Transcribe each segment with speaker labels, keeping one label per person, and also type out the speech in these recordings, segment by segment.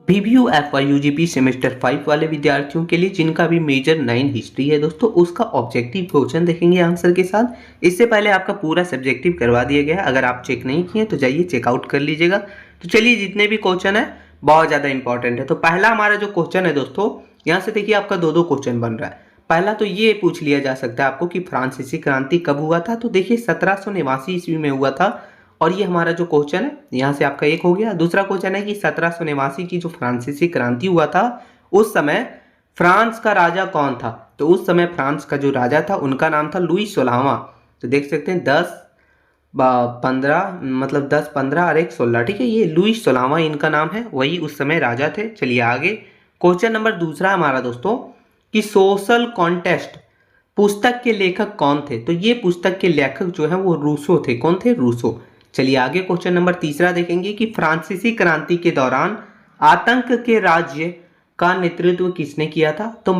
Speaker 1: Preview FY यूजीपी semester 5 वाले विद्यार्थियों के लिए जिनका भी मेजर 9 हिस्ट्री है दोस्तों, उसका ऑब्जेक्टिव क्वेश्चन देखेंगे आंसर के साथ। इससे पहले आपका पूरा सब्जेक्टिव करवा दिया गया है, अगर आप चेक नहीं किए तो जाइए चेकआउट कर लीजिएगा। तो चलिए, जितने भी क्वेश्चन है बहुत ज़्यादा इंपॉर्टेंट है। तो पहला हमारा जो क्वेश्चन है दोस्तों, यहाँ से देखिए आपका दो क्वेश्चन बन रहा है। पहला तो ये पूछ लिया जा सकता है आपको कि फ्रांसीसी क्रांति कब हुआ था। तो देखिए 1789 ईस्वी में हुआ था, और ये हमारा जो क्वेश्चन है यहाँ से आपका एक हो गया। दूसरा क्वेश्चन है कि 1789 की जो फ्रांसीसी क्रांति हुआ था, उस समय फ्रांस का राजा कौन था। तो उस समय फ्रांस का जो राजा था उनका नाम था लुई 16वां। तो देख सकते हैं 10-15 मतलब 10-15 और 1-16, ठीक है, ये लुई 16वां इनका नाम है, वही उस समय राजा थे। चलिए आगे, क्वेश्चन नंबर दूसरा हमारा दोस्तों कि सोशल कॉन्टेस्ट पुस्तक के लेखक कौन थे। तो ये पुस्तक के लेखक जो है वो रूसो थे। कौन थे? रूसो। चलिए आगे, क्वेश्चन नंबर तीसरा देखेंगे कि फ्रांसीसी क्रांति के दौरान आतंक के राज्य का नेतृत्व किसने किया था। तो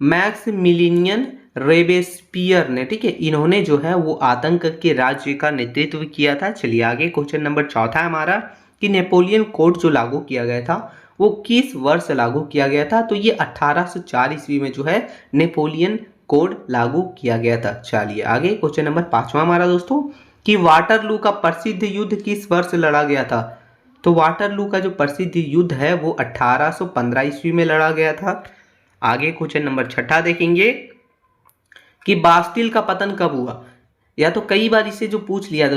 Speaker 1: मैक्स मिलिनियन रेबेस्पियर ने, ठीक है, इन्होंने जो है वो आतंक के राज्य का नेतृत्व किया था। चलिए आगे, क्वेश्चन नंबर चौथा है हमारा कि नेपोलियन कोड जो लागू किया गया था वो किस वर्ष लागू किया गया था। तो ये 1804 ईस्वी में जो है नेपोलियन कोड लागू किया गया था। चलिए आगे, क्वेश्चन नंबर पांचवा हमारा दोस्तों कि वाटरलू का प्रसिद्ध युद्ध किस वर्ष लड़ा गया था। तो वाटरलू का जो प्रसिद्ध युद्ध है वो 1815 ईस्वी में लड़ा गया था। आगे क्वेश्चन नंबर छठा देखेंगे कि बास्टिल का पतन कब हुआ। या तो कई बार इसे जो पूछ लिया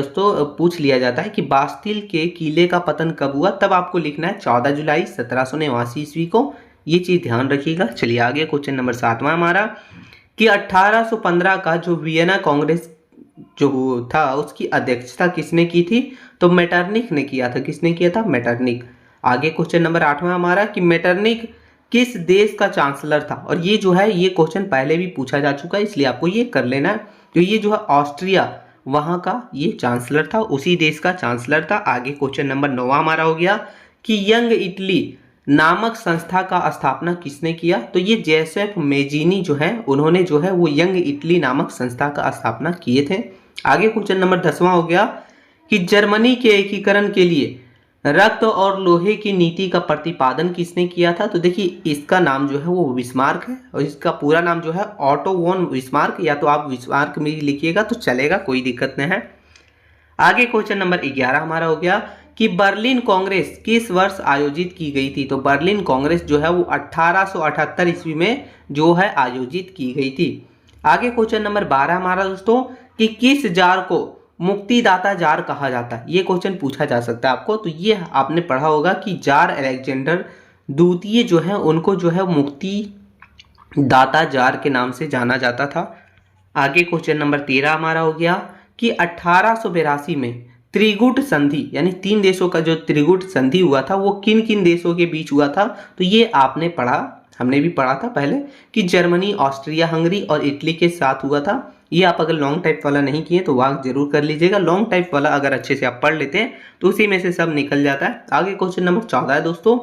Speaker 1: जाता है कि बास्टिल के किले का पतन कब हुआ, तब आपको लिखना है 14 जुलाई 1789 ईस्वी को। ये चीज ध्यान रखिएगा। चलिए आगे, क्वेश्चन नंबर सातवां हमारा कि 1815 का जो वियना कांग्रेस जो था उसकी अध्यक्षता किसने की थी। तो मेटरनिख ने किया था। किसने किया था? मेटरनिख। आगे क्वेश्चन नंबर आठवां हमारा कि मेटरनिख किस देश का चांसलर था। और ये जो है ये क्वेश्चन पहले भी पूछा जा चुका है, इसलिए आपको ये कर लेना है। तो ये जो है ऑस्ट्रिया, वहां का ये चांसलर था, उसी देश का चांसलर था। आगे क्वेश्चन नंबर 9 हमारा हो गया कि यंग इटली नामक संस्था का स्थापना किसने किया। तो ये जेसेफ मेजिनी जो है, उन्होंने जो है वो यंग इटली नामक संस्था का स्थापना किए थे। आगे क्वेश्चन नंबर 10वां हो गया कि जर्मनी के एकीकरण के लिए रक्त और लोहे की नीति का प्रतिपादन किसने किया था। तो देखिए इसका नाम जो है वो विस्मार्क है, और इसका पूरा नाम जो है ऑटो वॉन विस्मार्क, या तो आप विस्मार्क में ही लिखिएगा तो चलेगा, कोई दिक्कत नहीं है। आगे क्वेश्चन नंबर 11 हमारा हो गया कि बर्लिन कांग्रेस किस वर्ष आयोजित की गई थी। तो बर्लिन कांग्रेस जो है वो 1878 ईस्वी में जो है आयोजित की गई थी। आगे क्वेश्चन नंबर 12 हमारा दोस्तों कि किस जार को मुक्तिदाता जार कहा जाता है। ये क्वेश्चन पूछा जा सकता है आपको। तो ये आपने पढ़ा होगा कि जार अलेक्जेंडर द्वितीय जो है उनको जो है मुक्ति दाता जार के नाम से जाना जाता था। आगे क्वेश्चन नंबर 13 हमारा हो गया कि 1882 में त्रिगुट संधि, यानी 3 देशों का जो त्रिगुट संधि हुआ था वो किन किन देशों के बीच हुआ था। तो ये आपने पढ़ा, हमने भी पढ़ा था पहले कि जर्मनी, ऑस्ट्रिया हंगरी और इटली के साथ हुआ था। ये आप अगर लॉन्ग टाइप वाला नहीं किए तो वहाँ जरूर कर लीजिएगा। लॉन्ग टाइप वाला अगर अच्छे से आप पढ़ लेते हैं तो उसी में से सब निकल जाता है। आगे क्वेश्चन नंबर 14 है दोस्तों,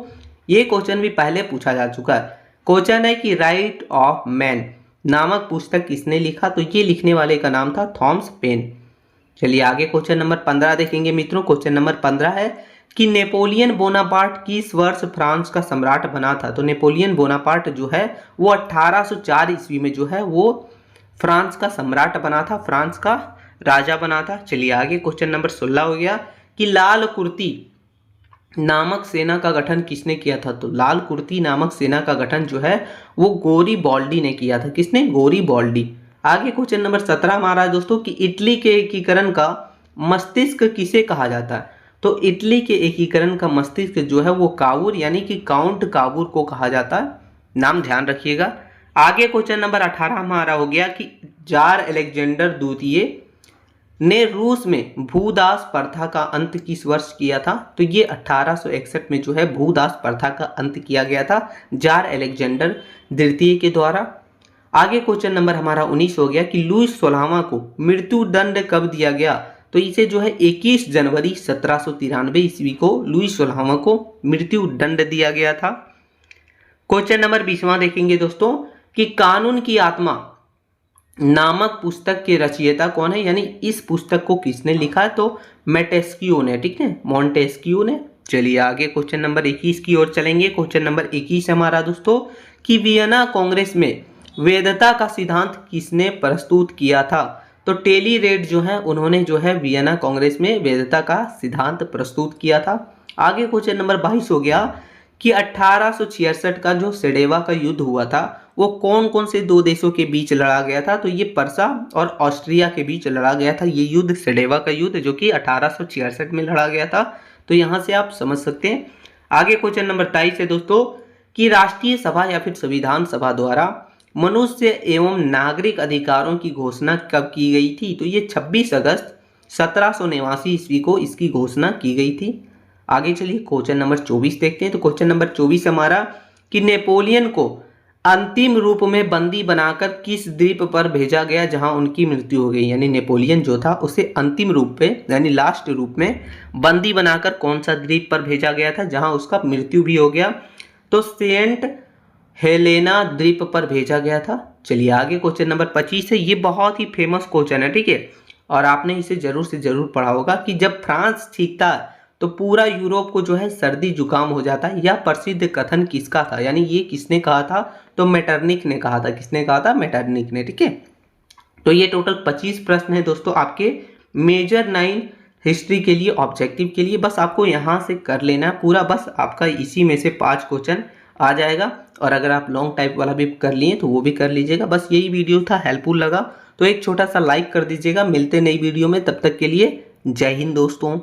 Speaker 1: ये क्वेश्चन भी पहले पूछा जा चुका है। क्वेश्चन है कि राइट ऑफ मैन नामक पुस्तक किसने लिखा। तो ये लिखने वाले का नाम था थॉमस पेन। चलिए आगे क्वेश्चन नंबर 15 देखेंगे मित्रों। क्वेश्चन नंबर 15 है कि नेपोलियन बोनापार्ट किस वर्ष फ्रांस का सम्राट बना था। तो नेपोलियन बोनापार्ट जो है वो 1804 ईस्वी में जो है वो फ्रांस का सम्राट बना था, फ्रांस का राजा बना था। चलिए आगे, क्वेश्चन नंबर 16 हो गया कि लाल कुर्ती नामक सेना का गठन किसने किया था। तो लाल कुर्ती नामक सेना का गठन जो है वो गोरीबॉल्डी ने किया था। किसने? गोरीबॉल्डी। आगे क्वेश्चन नंबर 17 हमारा है दोस्तों कि इटली के एकीकरण का मस्तिष्क किसे कहा जाता है। तो इटली के एकीकरण का मस्तिष्क जो है वो कावूर, यानी कि काउंट कावूर को कहा जाता है। नाम ध्यान रखिएगा। आगे क्वेश्चन नंबर 18 हमारा हो गया कि जार अलेक्जेंडर द्वितीय ने रूस में भूदास प्रथा का अंत किस वर्ष किया था। तो ये 1861 में जो है भूदास प्रथा का अंत किया गया था जार अलेक्जेंडर द्वितीय के द्वारा। आगे क्वेश्चन नंबर हमारा 19 हो गया कि लुई 16वां को मृत्यु दंड कब दिया गया। तो इसे जो है 21 जनवरी 1793 ईस्वी को लुई 16वां को मृत्यु दंड दिया गया था। क्वेश्चन नंबर 20वां देखेंगे दोस्तों कि कानून की आत्मा नामक पुस्तक के रचयिता कौन है, यानी इस पुस्तक को किसने लिखा है। तो मोंटेस्क्यू ने, ठीक है, मोंटेस्क्यू ने। चलिए आगे क्वेश्चन नंबर 21 की ओर चलेंगे। क्वेश्चन नंबर 21 हमारा दोस्तों कि वियना कांग्रेस में वैधता का सिद्धांत किसने प्रस्तुत किया था। तो टेली रेड जो है उन्होंने जो है वियना कांग्रेस में वैधता का सिद्धांत प्रस्तुत किया था। आगे क्वेश्चन नंबर 22 हो गया कि 1866 का जो सेडेवा का युद्ध हुआ था वो कौन कौन से दो देशों के बीच लड़ा गया था। तो ये पर्सा और ऑस्ट्रिया के बीच लड़ा गया था ये युद्ध, सेडेवा का युद्ध, जो कि 1866 में लड़ा गया था। तो यहाँ से आप समझ सकते हैं। आगे क्वेश्चन नंबर 23 है दोस्तों कि राष्ट्रीय सभा या फिर संविधान सभा द्वारा मनुष्य एवं नागरिक अधिकारों की घोषणा कब की गई थी। तो ये 26 अगस्त 1789 ईस्वी को इसकी घोषणा की गई थी। आगे चलिए क्वेश्चन नंबर 24 देखते हैं। तो क्वेश्चन नंबर 24 हमारा कि नेपोलियन को अंतिम रूप में बंदी बनाकर किस द्वीप पर भेजा गया जहां उनकी मृत्यु हो गई। यानी नेपोलियन जो था उसे अंतिम रूप पे यानी लास्ट रूप में बंदी बनाकर कौन सा द्वीप पर भेजा गया था जहां उसका मृत्यु भी हो गया। तो सेंट हेलेना द्वीप पर भेजा गया था। चलिए आगे क्वेश्चन नंबर 25 है। ये बहुत ही फेमस क्वेश्चन है, ठीक है, और आपने इसे जरूर से जरूर पढ़ा होगा कि जब फ्रांस छींकता तो पूरा यूरोप को जो है सर्दी जुकाम हो जाता है। यह प्रसिद्ध कथन किसका था, यानी ये किसने कहा था। तो मेटरनिक ने कहा था। किसने कहा था? मेटरनिक ने, ठीक है। तो ये टोटल 25 प्रश्न है दोस्तों आपके मेजर 9 हिस्ट्री के लिए, ऑब्जेक्टिव के लिए। बस आपको यहाँ से कर लेना है पूरा, बस आपका इसी में से 5 क्वेश्चन आ जाएगा। और अगर आप लॉन्ग टाइप वाला भी कर लिए तो वो भी कर लीजिएगा। बस यही वीडियो था, हेल्पफुल लगा तो एक छोटा सा लाइक कर दीजिएगा। मिलते नई वीडियो में, तब तक के लिए जय हिंद दोस्तों।